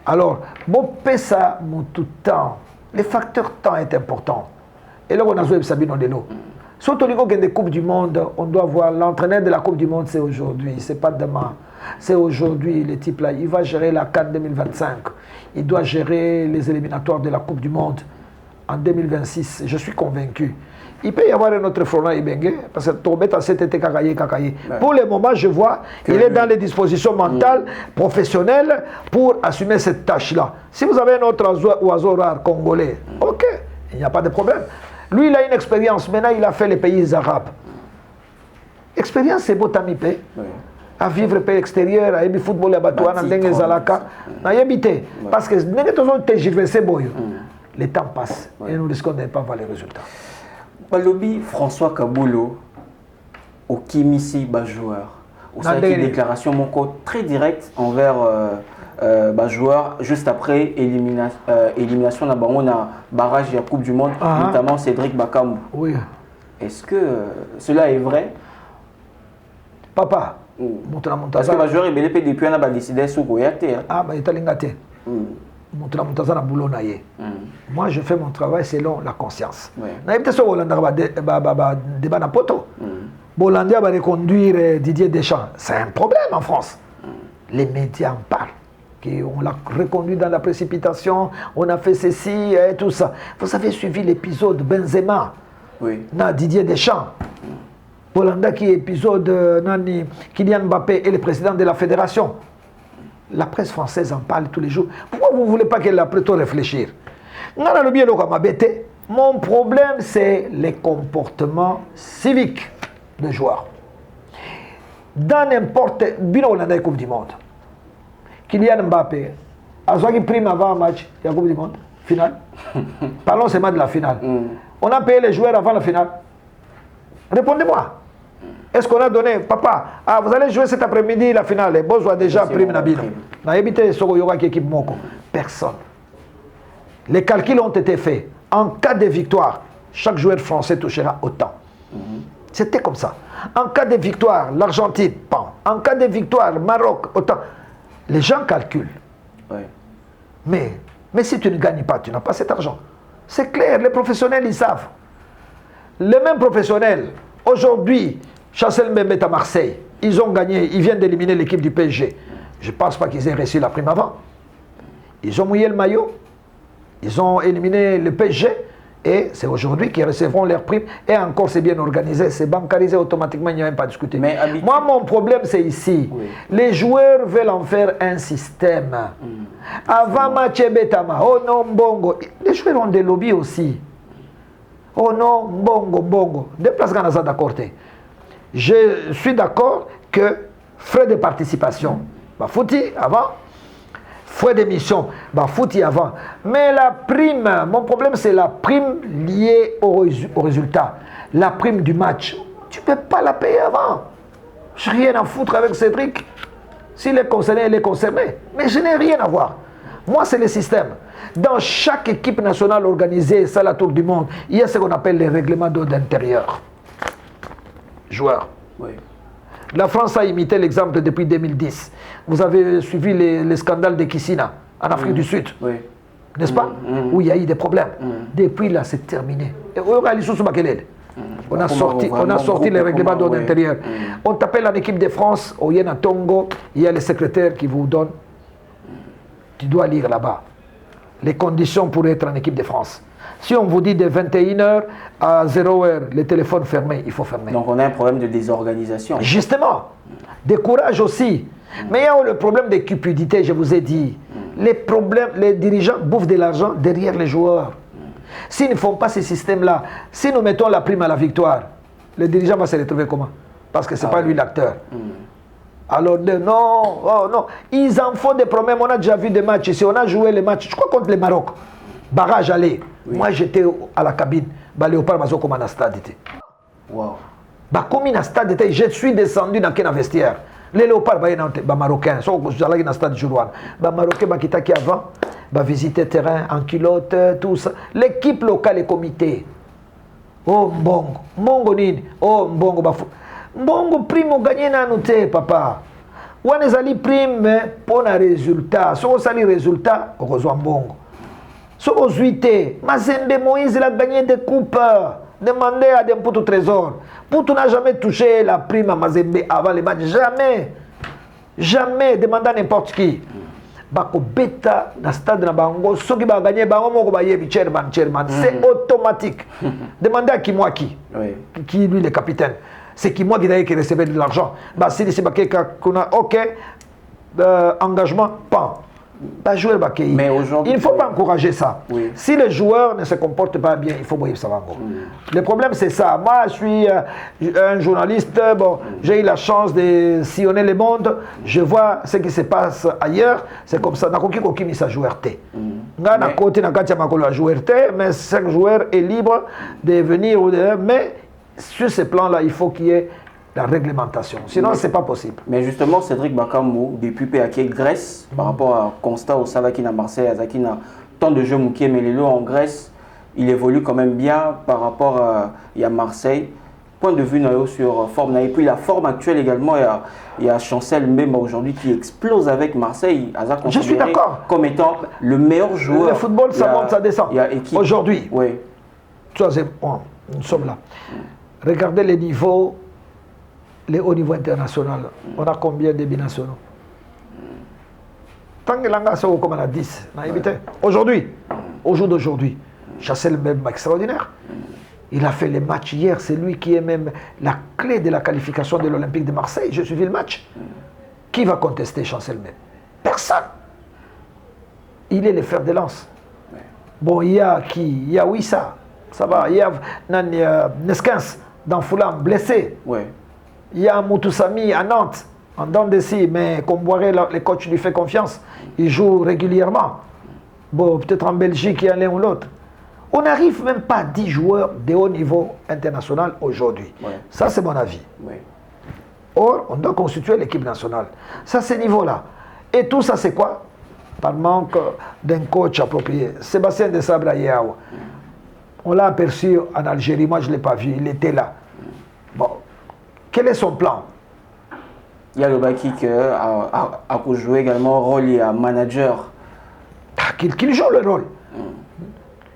Alors, mon ça, mon tout temps, le facteur temps est important. Et là, on a joué Sabino Delo. Surtout au niveau des Coupes du Monde, on doit voir l'entraîneur de la Coupe du Monde, c'est aujourd'hui, c'est pas demain. C'est aujourd'hui, le type là, il va gérer la CAN 2025. Il doit gérer les éliminatoires de la Coupe du Monde en 2026. Je suis convaincu. Il peut y avoir un autre Florent Ibenge, parce que Tobet a cet été Kakaye. Pour le moment, je vois qu'il est dans les dispositions mentales, professionnelles, pour assumer cette tâche-là. Si vous avez un autre oiseau rare congolais, ok, il n'y a pas de problème. Lui, il a une expérience. Maintenant, il a fait les pays arabes. Expérience, c'est beau, Tamipé. À vivre pays extérieur, à ébi football, à Batouana, à Zalaka, à habiter. Parce que le temps passe et nous risquons de ne pas voir les résultats. Balobi François Kaboulo, au Kimisi, joueur. Au une déclaration mon code très directe envers joueur juste après élimination de la barrage de la Coupe du Monde, notamment Cédric Bakambu. Oui. Est-ce que cela est vrai? Papa, parce que le joueur est depuis un décidé sous Goyate. Ah, bah, il est lingaté. Moi, je fais mon travail selon la conscience. Bolanda va reconduire Didier Deschamps. C'est un problème en France. Les médias en parlent. On l'a reconduit dans la précipitation, on a fait ceci et tout ça. Vous avez suivi l'épisode Benzema, Didier Deschamps. Bolanda qui est épisode Kylian Mbappé et le président de la fédération. La presse française en parle tous les jours. Pourquoi vous ne voulez pas qu'elle a plutôt réfléchir? Mon problème, c'est les comportements civiques des joueurs. dans n'importe quel on a la Coupe du Monde. Kylian Mbappé, a joué prime avant un match, il y a Coupe du Monde, finale. Parlons seulement de la finale. On a payé les joueurs avant la finale. Répondez-moi. Est-ce qu'on a donné, papa, vous allez jouer cet après-midi la finale, les boss ont déjà prime Nabino. N'a évité ce qu'il équipe Moko. Personne. Les calculs ont été faits. En cas de victoire, chaque joueur français touchera autant. C'était comme ça. En cas de victoire, l'Argentine, pan. En cas de victoire, le Maroc, autant. Les gens calculent. Ouais. Mais si tu ne gagnes pas, tu n'as pas cet argent. C'est clair, les professionnels, ils savent. Les mêmes professionnels, aujourd'hui, Chancel Mbembe est à Marseille. Ils ont gagné, ils viennent d'éliminer l'équipe du PSG. Je ne pense pas qu'ils aient reçu la prime avant. Ils ont mouillé le maillot. Ils ont éliminé le PSG. Et c'est aujourd'hui qu'ils recevront leur prime. Et encore, c'est bien organisé, c'est bancarisé automatiquement, il n'y a même pas à discuter. Moi, mon problème, c'est ici. Oui. Les joueurs veulent en faire un système. Avant Mathieu Betama, oh non, Mbongo. Les joueurs ont des lobbies aussi. Oh non, Mbongo. Des places qu'on a d'accord. Je suis d'accord que frais de participation, bah, fouti avant. Frais d'émission, bah, fouti avant. Mais la prime, mon problème c'est la prime liée au résultat. La prime du match. Tu ne peux pas la payer avant. Je n'ai rien à foutre avec Cédric. S'il est concerné, il est concerné. Mais je n'ai rien à voir. Moi, c'est le système. Dans chaque équipe nationale organisée, ça la tour du monde, il y a ce qu'on appelle les règlements d'ordre intérieur. Joueurs. Oui. La France a imité l'exemple depuis 2010. Vous avez suivi les scandales de Kissina en Afrique du Sud. Oui. N'est-ce pas? Où il y a eu des problèmes. Depuis là, c'est terminé. On a sorti les règlements d'ordre intérieur. On t'appelle en équipe de France, au Yéna Tongo, il y a le secrétaire qui vous donne. Tu dois lire là-bas les conditions pour être en équipe de France. Si on vous dit de 21h à 0h, les téléphones fermés, il faut fermer. Donc on a un problème de désorganisation. Justement. De courage aussi. Mais il y a le problème de cupidité, je vous ai dit. Les dirigeants bouffent de l'argent derrière les joueurs. S'ils ne font pas ce système-là, si nous mettons la prime à la victoire, le dirigeant va se retrouver comment? Parce que ce n'est pas lui l'acteur. Alors, non, oh, non. Ils en font des problèmes. On a déjà vu des matchs ici. On a joué les matchs, je crois, contre le Maroc. Barrage aller. Oui. Moi, j'étais à la cabine. Léopard Mazo comme un stade. Wow. Comme un stade, je suis descendu dans le vestiaire. Les léopards, les Marocains, ils sont dans le stade Jourouane. Les Marocains qui avant, visiter le terrain en culotte, tout ça. L'équipe locale et comité. Oh, Mbongo. Mbongo nini? Oh, Mbongo. Mbongo prime gagné na noté, papa. On a ali prime pour un résultat. Si on a le résultat, on reçoit Mbongo. Si on a Mazembe Moïse, il a gagné des coupes. Demandez à des Poutou Trésor. Poutou n'a jamais touché la prime à Mazembe avant les matchs. Jamais. Jamais. Demandez à n'importe qui. Bako beta na stade na bango. Ceux qui va gagner, c'est automatique. Demandez à Kimwaki, qui lui le capitaine. C'est qui moi qui recevait de l'argent. Si c'est ok, engagement, pas. Mais il ne faut pas encourager ça. Oui. Si les joueurs ne se comportent pas bien, il faut boyer ça. Le problème, c'est ça. Moi, je suis un journaliste. Bon, j'ai eu la chance de sillonner le monde. Je vois ce qui se passe ailleurs. C'est comme ça. Mais chaque joueur est libre de venir. Mais sur ce plan-là, il faut qu'il y ait la réglementation. Sinon, ce n'est pas possible. Mais justement, Cédric Bakambu, depuis PAK Grèce, par rapport à Constat au Savakina à Marseille, à Zakina, tant de jeux Moukié Melelo en Grèce, il évolue quand même bien par rapport à Marseille. Point de vue sur forme. Et puis la forme actuelle également, il y a Chancel Mbemba aujourd'hui qui explose avec Marseille. Je suis d'accord. Comme étant le meilleur joueur. Le football, ça monte, ça descend. Aujourd'hui, oui. Nous sommes là. Regardez les niveaux. Les hauts niveaux internationaux, on a combien de binationaux? Tant que l'anga c'est comme on a 10. Aujourd'hui, au jour d'aujourd'hui, Chancel Mbemba extraordinaire. Il a fait les matchs hier, c'est lui qui est même la clé de la qualification de l'Olympique de Marseille. J'ai suivi le match. Qui va contester Chancel Mbemba? Personne. Il est le fer de lance. Bon, il y a qui? Il y a Wissa, ça va. Il y a Neskins dans Fulham, blessé. Ouais. Il y a Moutoussami à Nantes, en Dandessi, mais Comboiré, les coachs lui font confiance. Il joue régulièrement. Bon, peut-être en Belgique, il y a l'un ou l'autre. On n'arrive même pas à 10 joueurs de haut niveau international aujourd'hui. Ouais. Ça, c'est mon avis. Ouais. Or, on doit constituer l'équipe nationale. Ça, c'est niveau-là. Et tout ça, c'est quoi? Par manque d'un coach approprié. Sébastien de Sabraïaou, on l'a aperçu en Algérie, moi je ne l'ai pas vu, il était là. Bon, quel est son plan? Il y a le Baki qui a joué également un rôle, il y a manager. Qu'il joue le rôle.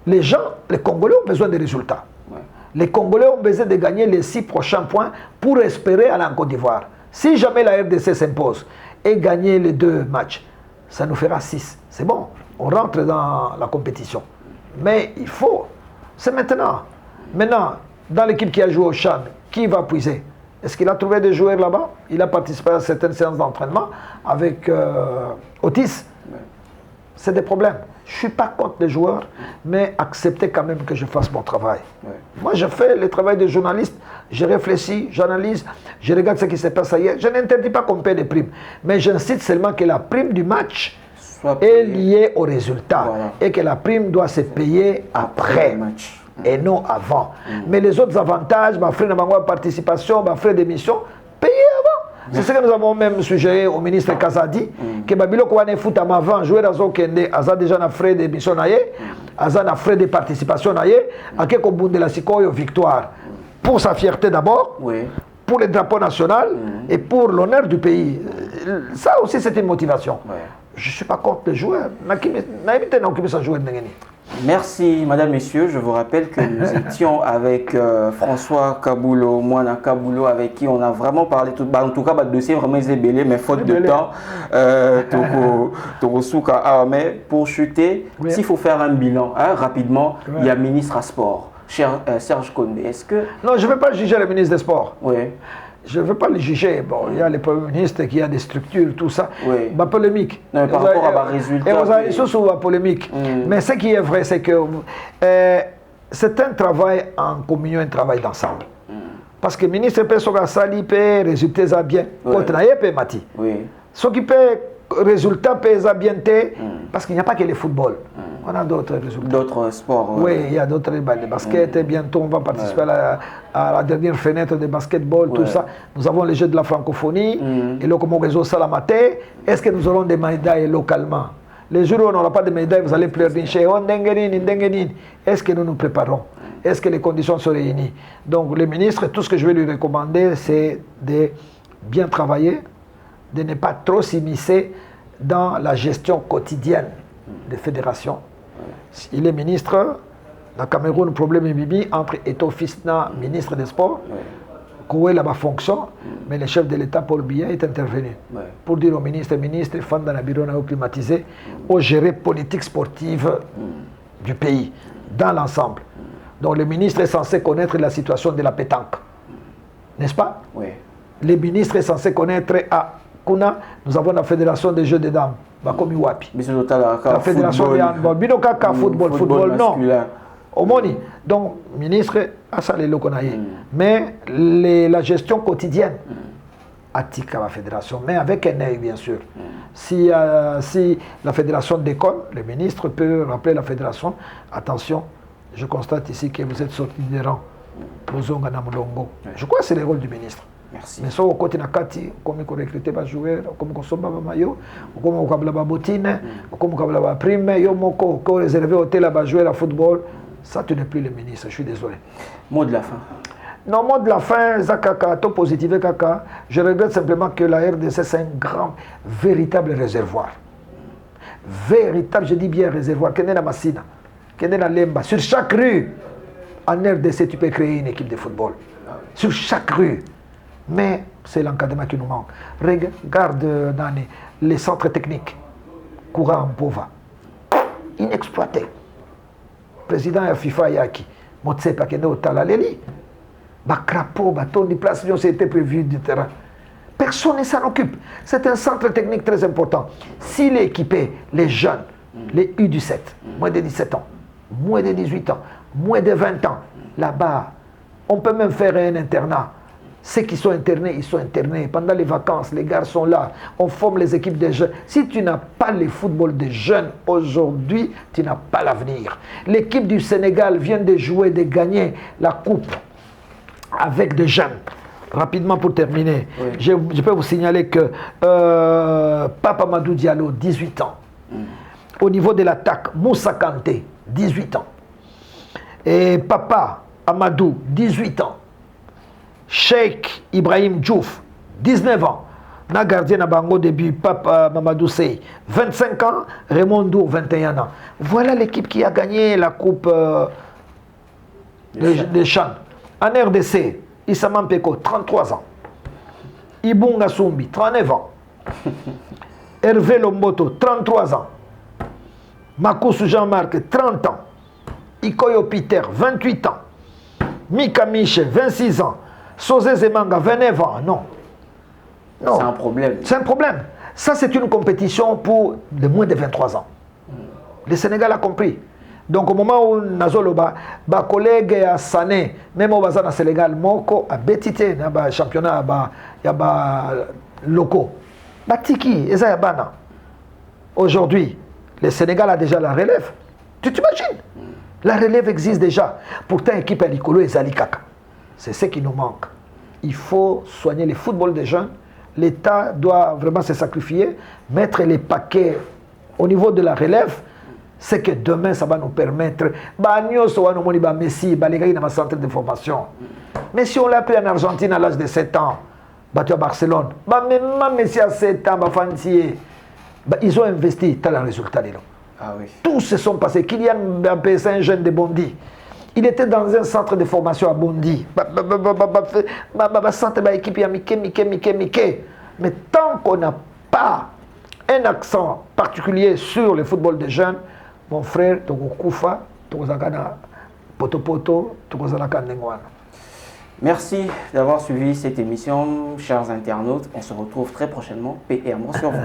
Les gens, les Congolais ont besoin de résultats. Ouais. Les Congolais ont besoin de gagner les 6 prochains points pour espérer aller en Côte d'Ivoire. Si jamais la RDC s'impose et gagner les 2 matchs, ça nous fera 6. C'est bon, on rentre dans la compétition. Mais il faut, c'est maintenant. Maintenant, dans l'équipe qui a joué au Chan, qui va puiser? Est-ce qu'il a trouvé des joueurs là-bas? Il a participé à certaines séances d'entraînement avec Otis. Ouais. C'est des problèmes. Je ne suis pas contre les joueurs, mais acceptez quand même que je fasse mon travail. Ouais. Moi, je fais le travail de journaliste, je réfléchis, j'analyse, je regarde ce qui se passe ailleurs. Je n'interdis pas qu'on paie des primes, mais j'incite seulement que la prime du match est liée au résultat et que la prime doit se payer après le match et non avant. Mais les autres avantages, frais de participation, frais d'émission, payez avant. C'est ce que nous avons même suggéré au ministre Kazadi, que Babilo Kouane fout à avant, jouer dans un kende, Aza déjà na frais d'émission naïe, Aza na frais de participation naïe, à quelque bout de la Sikoyo victoire. Pour sa fierté d'abord, pour le drapeau national et pour l'honneur du pays. Ça aussi c'est une motivation. Je ne suis pas contre les joueurs. Merci, madame, messieurs. Je vous rappelle que nous étions avec François Kaboulo, Moana Kaboulo, avec qui on a vraiment parlé. En tout cas, le dossier est vraiment zébélé, mais faute de temps. Mais pour chuter, s'il faut faire un bilan rapidement, il y a ministre à sport, Serge Condé. Est-ce que... Non, je ne veux pas juger le ministre des Sports. Oui. Je ne veux pas le juger. Bon, il y a les premiers ministres qui a des structures, tout ça. Oui. Polémique. Non, par rapport à mes résultats. Et vous avez une polémique. Mais ce qui est vrai, c'est que c'est un travail en communion, un travail d'ensemble. Parce que le ministre peut s'occuper peut résultats bien. Contre la peut mati. S'occuper résultats peut bien parce qu'il n'y a pas que le football. On a d'autres résultats. D'autres sports. Oui, il y a d'autres de basket. Bientôt, on va participer à la dernière fenêtre de basketball, tout ça. Nous avons les Jeux de la francophonie. Et là, comme on réseau Salamate, est-ce que nous aurons des médailles localement? Les jours où on n'aura pas de médailles, vous allez pleurnicher. Est-ce que nous nous préparons? Est-ce que les conditions sont réunies? Donc, le ministre, tout ce que je vais lui recommander, c'est de bien travailler, de ne pas trop s'immiscer dans la gestion quotidienne des fédérations. Il est ministre, le Cameroun, problème est bibi entre Eto Fisna, ministre des Sports, Koué là-bas fonction, mais le chef de l'État, Paul Biya, est intervenu pour dire au ministre, fan dans la bureau climatisé, au gérer politique sportive du pays, dans l'ensemble. Donc le ministre est censé connaître la situation de la pétanque, n'est-ce pas? Oui. Le ministre est censé connaître à Kuna, nous avons la fédération des jeux de dames. La fédération de handball. Binokaka football, non. Au moni. Donc, ministre, à ça les loconaïs. Mais la gestion quotidienne, attique à la fédération, mais avec un œil, bien sûr. Si la fédération déconne, le ministre peut rappeler la fédération. Attention, je constate ici que vous êtes sorti des rangs. Je crois que c'est le rôle du ministre. Merci. Mais au côté nakati, comme on recrute des joueurs, comme on somba maillot, comme on a bottine, comme on a prime, yo moko ko réservé au hôtel à jouer à football, ça tu n'es plus le ministre, je suis désolé. Mot de la fin. Non, mot de la fin, Zakaka, tout positif kaka. Je regrette simplement que la RDC c'est un grand, véritable réservoir. Véritable, je dis bien réservoir. Qu'est-ce la Massina, qu'est-ce la Lemba, sur chaque rue en RDC tu peux créer une équipe de football. Sur chaque rue. Mais c'est l'encadrement qui nous manque. Regarde dans les centres techniques. Courant en Pova. Inexploité. Président de la FIFA Yaki. Motsepa Kendo Talaleli. Bakrapo, bâton de place, c'était prévu du terrain. Personne ne s'en occupe. C'est un centre technique très important. S'il est équipé, les jeunes, les U17, moins de 17 ans, moins de 18 ans, moins de 20 ans, là-bas, on peut même faire un internat. Ceux qui sont internés, ils sont internés. Pendant les vacances, les gars sont là. On forme les équipes des jeunes. Si tu n'as pas le football des jeunes aujourd'hui, tu n'as pas l'avenir. L'équipe du Sénégal vient de jouer, de gagner la coupe avec des jeunes. Rapidement pour terminer, oui. je peux vous signaler que Papa Madou Diallo, 18 ans. Au niveau de l'attaque, Moussa Kanté, 18 ans. Et Papa Amadou, 18 ans. Cheikh Ibrahim Diouf, 19 ans. Na gardien à Bango début, Papa Mamadou Sey, 25 ans. Raymond Dour, 21 ans. Voilà l'équipe qui a gagné la coupe des Chans. En RDC, Issa Peko, 33 ans. Ibunga Sumbi, 39 ans. Hervé Lomboto, 33 ans. Makoussou Jean-Marc, 30 ans. Ikoyo Peter, 28 ans. Mika Miche, 26 ans. Sosé Zemanga, 29 ans. Non. C'est un problème. C'est un problème. Ça, c'est une compétition pour les moins de 23 ans. Le Sénégal a compris. Donc, au moment où Nazoloba, ma collègue à Sané, même au Bazar Sénégal, Moko a bétité dans le championnat locaux. Batiki, Ezayabana. Aujourd'hui, le Sénégal a déjà la relève. Tu t'imagines? La relève existe déjà. Pourtant, l'équipe à l'Ikolo et Zalikaka. C'est ce qui nous manque. Il faut soigner le football des jeunes. L'État doit vraiment se sacrifier, mettre les paquets au niveau de la relève. C'est que demain, ça va nous permettre. Messi, les dans un centre de formation. Mais si on l'a pris en Argentine à l'âge de 7 ans, battu à Barcelone, même Messi à 7 ans, ils ont investi, tu as le résultat. Ah oui. Tous se sont passés. Kylian Mbappé, c'est un jeune de Bondy. Il était dans un centre de formation à Bondy. Centre équipe Mickey. Mais tant qu'on n'a pas un accent particulier sur le football des jeunes, mon frère, Koufa, Poto, merci d'avoir suivi cette émission, chers internautes. On se retrouve très prochainement. Paix et amour sur vous.